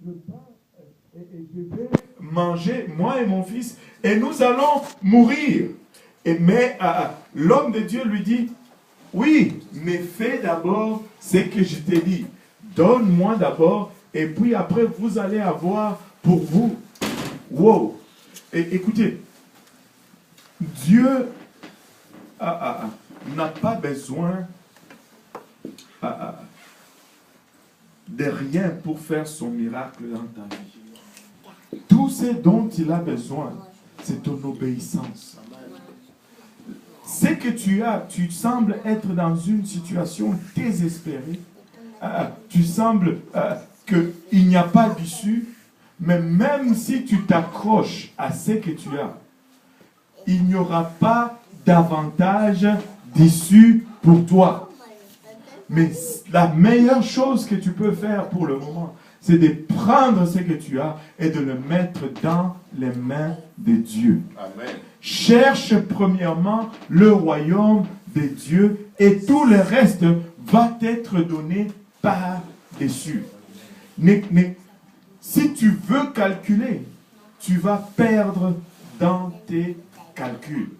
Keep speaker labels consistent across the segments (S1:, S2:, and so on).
S1: le pain et je vais manger, moi et mon fils, et nous allons mourir. Mais l'homme de Dieu lui dit, oui, mais fais d'abord ce que je t'ai dit. Donne-moi d'abord, et puis après, vous allez avoir pour vous. Wow! Et écoutez, Dieu n'a pas besoin de rien pour faire son miracle dans ta vie. Tout ce dont il a besoin, c'est ton obéissance. Ce que tu as, tu sembles être dans une situation désespérée. Tu sembles qu'il n'y a pas d'issue, mais même si tu t'accroches à ce que tu as, il n'y aura pas davantage d'issue pour toi. Mais la meilleure chose que tu peux faire pour le moment, c'est de prendre ce que tu as et de le mettre dans les mains de Dieu. Amen. Cherche premièrement le royaume de Dieu et tout le reste va t'être donné par-dessus. Si tu veux calculer, tu vas perdre dans tes calculs.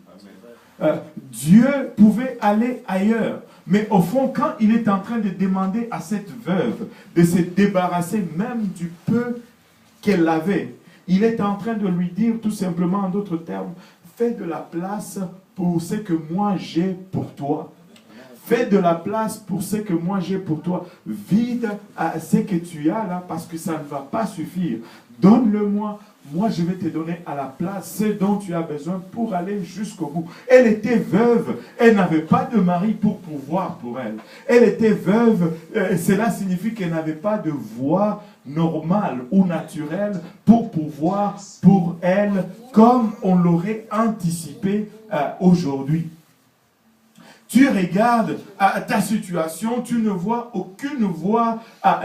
S1: Dieu pouvait aller ailleurs. Mais au fond, quand il est en train de demander à cette veuve de se débarrasser même du peu qu'elle avait, il est en train de lui dire tout simplement en d'autres termes, fais de la place pour ce que moi j'ai pour toi. Fais de la place pour ce que moi j'ai pour toi. Vide à ce que tu as là parce que ça ne va pas suffire. Donne-le-moi. Moi, je vais te donner à la place ce dont tu as besoin pour aller jusqu'au bout. Elle était veuve. Elle n'avait pas de mari pour pouvoir pour elle. Elle était veuve. Cela signifie qu'elle n'avait pas de voie normale ou naturelle pour pouvoir pour elle, comme on l'aurait anticipé aujourd'hui. Tu regardes ta situation, tu ne vois aucune voie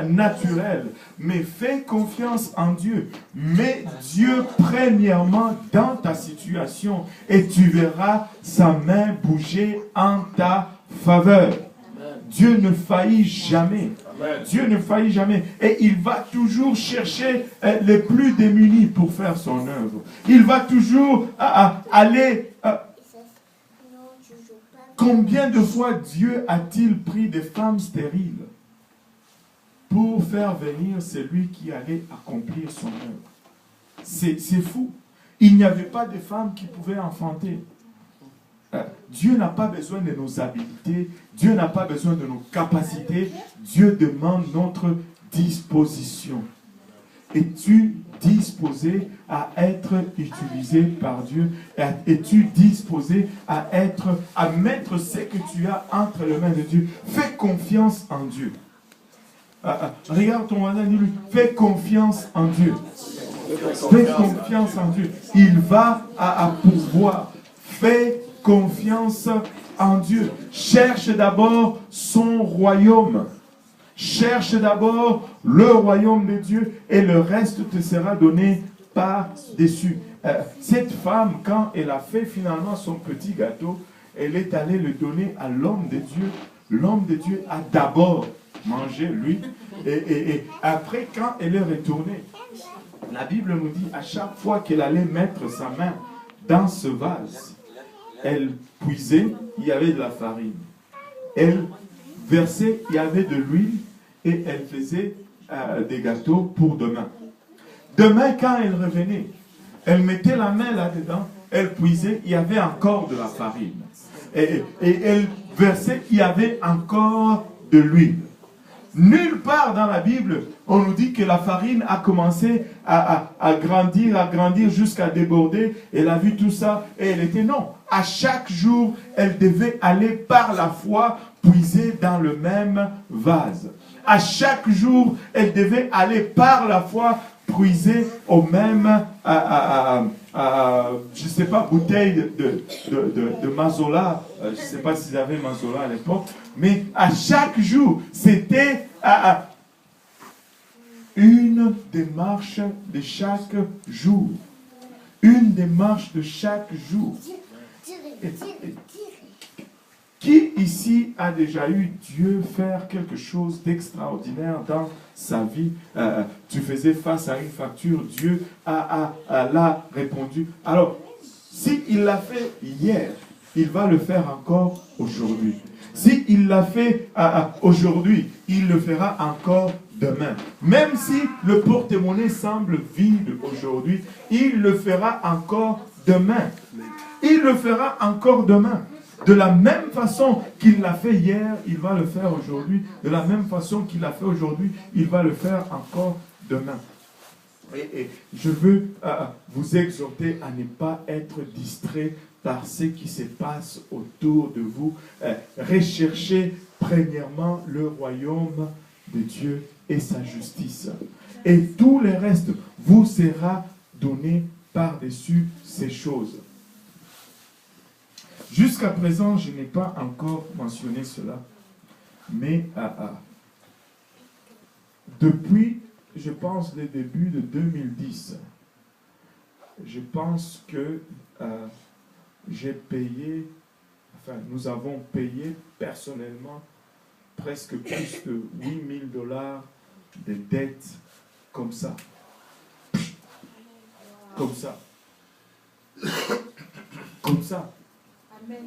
S1: naturelle. Mais fais confiance en Dieu. Mets Dieu premièrement dans ta situation et tu verras sa main bouger en ta faveur. Dieu ne faillit jamais. Dieu ne faillit jamais. Et il va toujours chercher les plus démunis pour faire son œuvre. Il va toujours aller... Combien de fois Dieu a-t-il pris des femmes stériles pour faire venir celui qui allait accomplir son œuvre? C'est fou. Il n'y avait pas de femmes qui pouvaient enfanter. Dieu n'a pas besoin de nos habiletés. Dieu n'a pas besoin de nos capacités. Dieu demande notre disposition. Es-tu disposé à être utilisé par Dieu? Es-tu disposé à mettre ce que tu as entre les mains de Dieu? Fais confiance en Dieu. Regarde ton voisin, dis-lui, fais confiance en Dieu. Fais confiance en Dieu. Il va pouvoir. Fais confiance en Dieu. Cherche d'abord son royaume. Cherche d'abord le royaume de Dieu et le reste te sera donné par-dessus. Cette femme, quand elle a fait finalement son petit gâteau, elle est allée le donner à l'homme de Dieu. L'homme de Dieu a d'abord mangé, lui, et après, quand elle est retournée, la Bible nous dit, à chaque fois qu'elle allait mettre sa main dans ce vase, elle puisait, il y avait de la farine. Elle versait, il y avait de l'huile, et elle faisait des gâteaux pour demain. Demain, quand elle revenait, elle mettait la main là-dedans, elle puisait, il y avait encore de la farine. Et elle versait, il y avait encore de l'huile. Nulle part dans la Bible, on nous dit que la farine a commencé à grandir jusqu'à déborder. Elle a vu tout ça et elle était non. À chaque jour, elle devait aller par la foi puiser dans le même vase. À chaque jour, elle devait aller par la foi puiser au même, je ne sais pas, bouteille de Mazola. Je ne sais pas s'ils avaient Mazola à l'époque. Mais à chaque jour, c'était une démarche de chaque jour. Une démarche de chaque jour. Qui ici a déjà eu Dieu faire quelque chose d'extraordinaire dans sa vie? Tu faisais face à une facture, Dieu l'a répondu. Alors, s'il l'a fait hier, il va le faire encore aujourd'hui. S'il l'a fait aujourd'hui, il le fera encore demain. Même si le porte-monnaie semble vide aujourd'hui, il le fera encore demain. Il le fera encore demain. De la même façon qu'il l'a fait hier, il va le faire aujourd'hui. De la même façon qu'il l'a fait aujourd'hui, il va le faire encore demain. Et je veux vous exhorter à ne pas être distrait par ce qui se passe autour de vous. Recherchez premièrement le royaume de Dieu et sa justice. Et tout le reste vous sera donné par-dessus ces choses. Jusqu'à présent, je n'ai pas encore mentionné cela. Mais depuis, je pense, le début de 2010, je pense que j'ai payé, enfin, nous avons payé personnellement presque plus de 8 000 $ de dettes comme ça. Comme ça. Comme ça.
S2: Amen.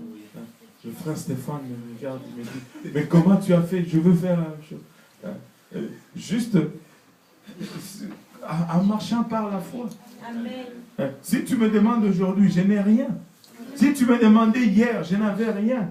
S1: Le frère Stéphane me regarde, il me dit, mais comment tu as fait? Je veux faire la même chose. Juste en marchant par la foi.
S2: Amen.
S1: Si tu me demandes aujourd'hui, je n'ai rien. Si tu me demandais hier, je n'avais rien.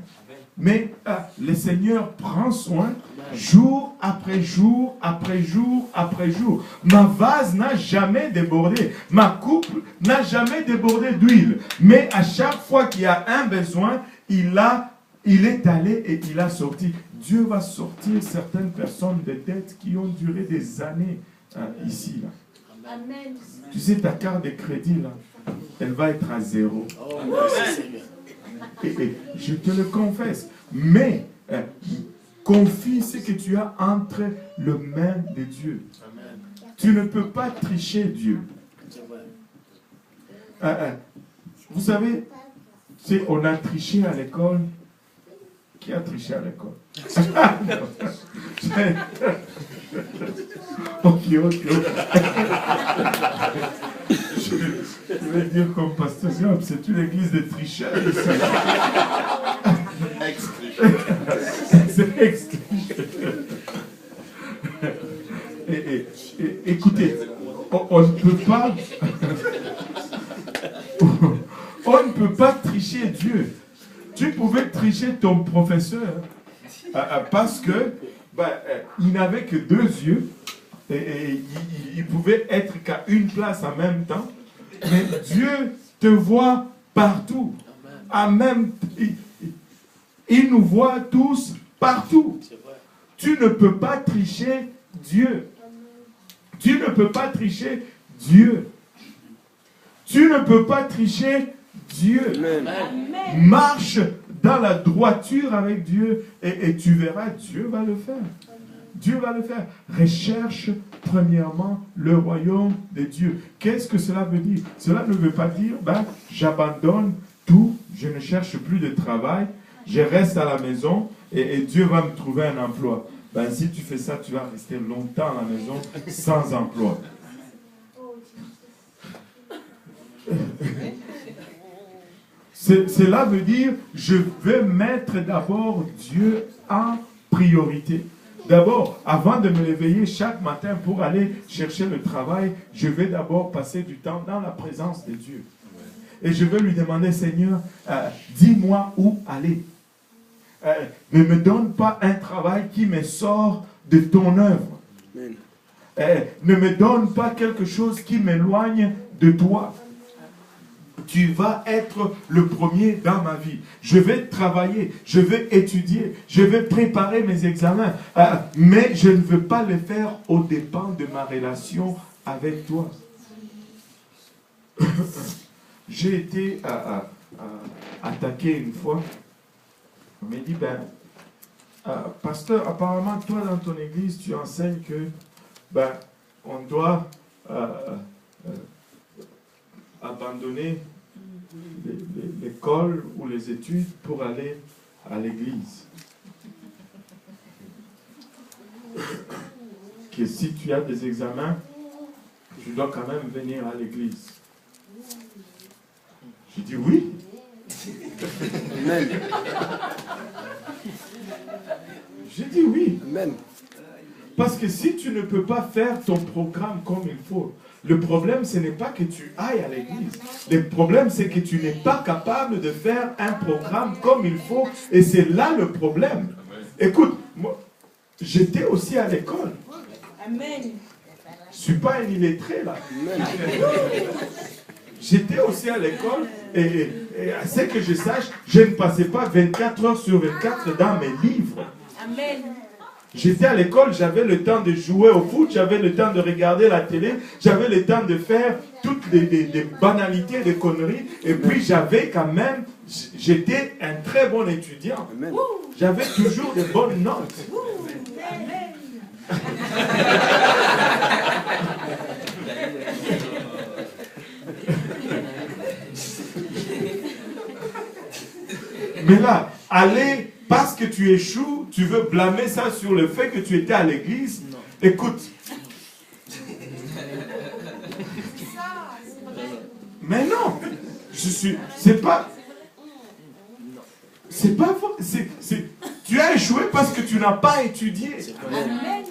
S1: Mais le Seigneur prend soin jour après jour, après jour, après jour. Ma vase n'a jamais débordé. Ma coupe n'a jamais débordé d'huile. Mais à chaque fois qu'il y a un besoin, il est allé et il a sorti. Dieu va sortir certaines personnes de dettes qui ont duré des années ici. Là.
S2: Amen.
S1: Tu sais, ta carte de crédit, là, elle va être à 0. Et je te le confesse. Mais confie ce que tu as entre les mains de Dieu. Tu ne peux pas tricher Dieu. Vous savez, on a triché à l'école. Qui a triché à l'école? Ok. Je vais dire comme pasteur, c'est une église de tricheurs. C'est ex-tricheur. Écoutez, on ne peut pas... on ne peut pas tricher Dieu. Tu pouvais tricher ton professeur parce que il n'avait que 2 yeux et il pouvait être qu'à une place en même temps. Mais Dieu te voit partout. Il nous voit tous partout. Tu ne peux pas tricher Dieu. Tu ne peux pas tricher Dieu. Tu ne peux pas tricher Dieu.
S2: Amen.
S1: Marche dans la droiture avec Dieu et tu verras, Dieu va le faire. Dieu va le faire. Recherche premièrement le royaume de Dieu. Qu'est-ce que cela veut dire? Cela ne veut pas dire, j'abandonne tout, je ne cherche plus de travail, je reste à la maison et Dieu va me trouver un emploi. Si tu fais ça, tu vas rester longtemps à la maison sans emploi. Cela veut dire, je vais mettre d'abord Dieu en priorité. D'abord, avant de me réveiller chaque matin pour aller chercher le travail, je vais d'abord passer du temps dans la présence de Dieu. Et je vais lui demander, Seigneur, dis-moi où aller. Ne me donne pas un travail qui me sort de ton œuvre. Ne me donne pas quelque chose qui m'éloigne de toi. Tu vas être le premier dans ma vie. Je vais travailler, je vais étudier, je vais préparer mes examens. Mais je ne veux pas le faire au dépens de ma relation avec toi. J'ai été attaqué une fois. On m'a dit, pasteur, apparemment, toi dans ton église, tu enseignes que on doit abandonner l'école ou les études pour aller à l'église. Que si tu as des examens, tu dois quand même venir à l'église. Je dis oui.
S3: Amen.
S1: J'ai dit oui.
S3: Amen.
S1: Parce que si tu ne peux pas faire ton programme comme il faut, le problème, ce n'est pas que tu ailles à l'église. Le problème, c'est que tu n'es pas capable de faire un programme comme il faut. Et c'est là le problème. Écoute, moi, j'étais aussi à l'école.
S2: Amen.
S1: Je ne suis pas un illettré là.
S3: Amen.
S1: J'étais aussi à l'école et à ce que je sache, je ne passais pas 24 heures sur 24 dans mes livres.
S2: Amen.
S1: J'étais à l'école, j'avais le temps de jouer au foot, j'avais le temps de regarder la télé, j'avais le temps de faire toutes des banalités, des conneries. Et puis j'avais quand même, j'étais un très bon étudiant.
S3: Amen.
S1: J'avais toujours de bonnes notes.
S2: Amen.
S1: Mais là, aller, parce que tu échoues, tu veux blâmer ça sur le fait que tu étais à l'église. Écoute. Mais non, c'est pas faux. Tu as échoué parce que tu n'as pas étudié.
S2: Amen.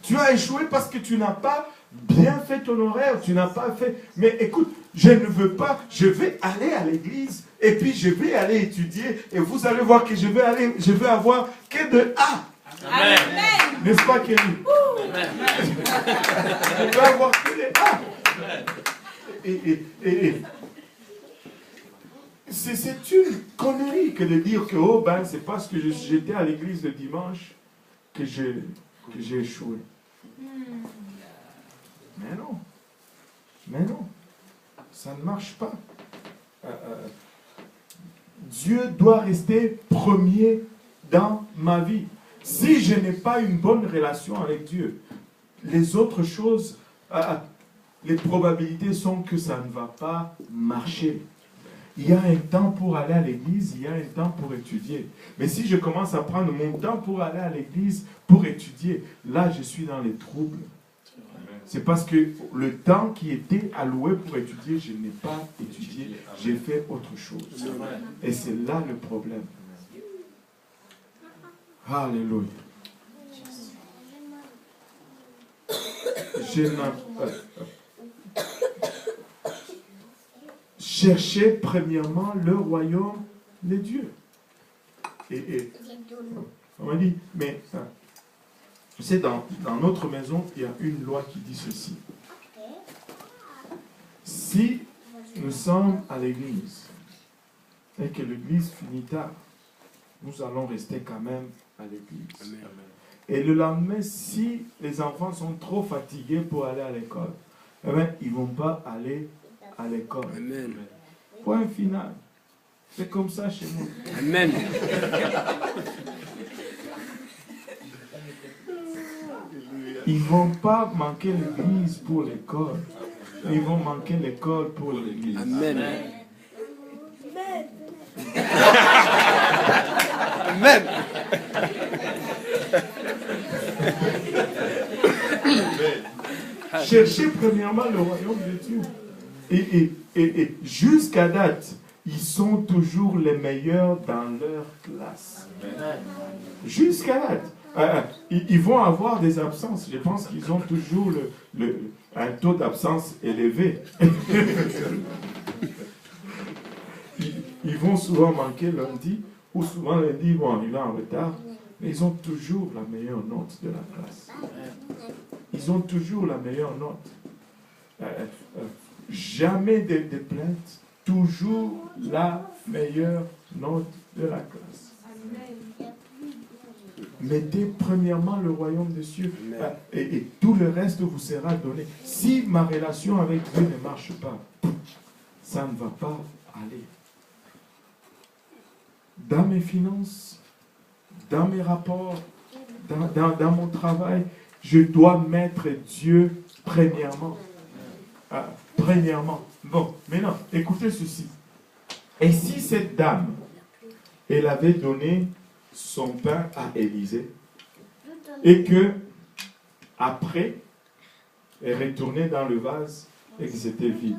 S1: Tu as échoué parce que tu n'as pas bien fait ton horaire, tu n'as pas fait. Mais écoute, je ne veux pas, je vais aller à l'église et puis je vais aller étudier et vous allez voir que je vais avoir que de A.
S2: Amen.
S1: N'est-ce pas, Kelly? Je vais avoir que de A. Et c'est une connerie que de dire que oh ben c'est parce que j'étais à l'église le dimanche que j'ai échoué. Mais non. Mais non. Ça ne marche pas. Dieu doit rester premier dans ma vie. Si je n'ai pas une bonne relation avec Dieu, les autres choses, les probabilités sont que ça ne va pas marcher. Il y a un temps pour aller à l'église, il y a un temps pour étudier. Mais si je commence à prendre mon temps pour aller à l'église, pour étudier, là je suis dans les troubles. C'est parce que le temps qui était alloué pour étudier, je n'ai pas étudié, j'ai fait autre chose. Et c'est là le problème. Alléluia. Cherchez premièrement le royaume de Dieu. Et on m'a dit, mais tu sais, dans notre maison, il y a une loi qui dit ceci. Si nous sommes à l'église et que l'église finit tard, nous allons rester quand même à l'église. Et le lendemain, si les enfants sont trop fatigués pour aller à l'école, eh bien, ils ne vont pas aller à l'école.
S3: Amen.
S1: Point final. C'est comme ça chez nous.
S3: Amen.
S1: Ils ne vont pas manquer l'église pour l'école. Ils vont manquer l'école pour l'église.
S3: Amen. Amen.
S1: Cherchez premièrement le royaume de Dieu. Et jusqu'à date, ils sont toujours les meilleurs dans leur classe. Jusqu'à date. Ils vont avoir des absences. Je pense qu'ils ont toujours un taux d'absence élevé. Ils vont souvent manquer lundi, ou souvent lundi, ils vont arriver en retard, mais ils ont toujours la meilleure note de la classe. Ils ont toujours la meilleure note. Jamais de plaintes, toujours la meilleure note de la classe. Mettez premièrement le royaume de Dieu et tout le reste vous sera donné. Si ma relation avec Dieu ne marche pas, ça ne va pas aller. Dans mes finances, dans mes rapports, dans mon travail, je dois mettre Dieu premièrement. Premièrement. Bon, maintenant, écoutez ceci. Et si cette dame elle avait donné son pain à Élisée et que après, elle retournait dans le vase et que c'était vide.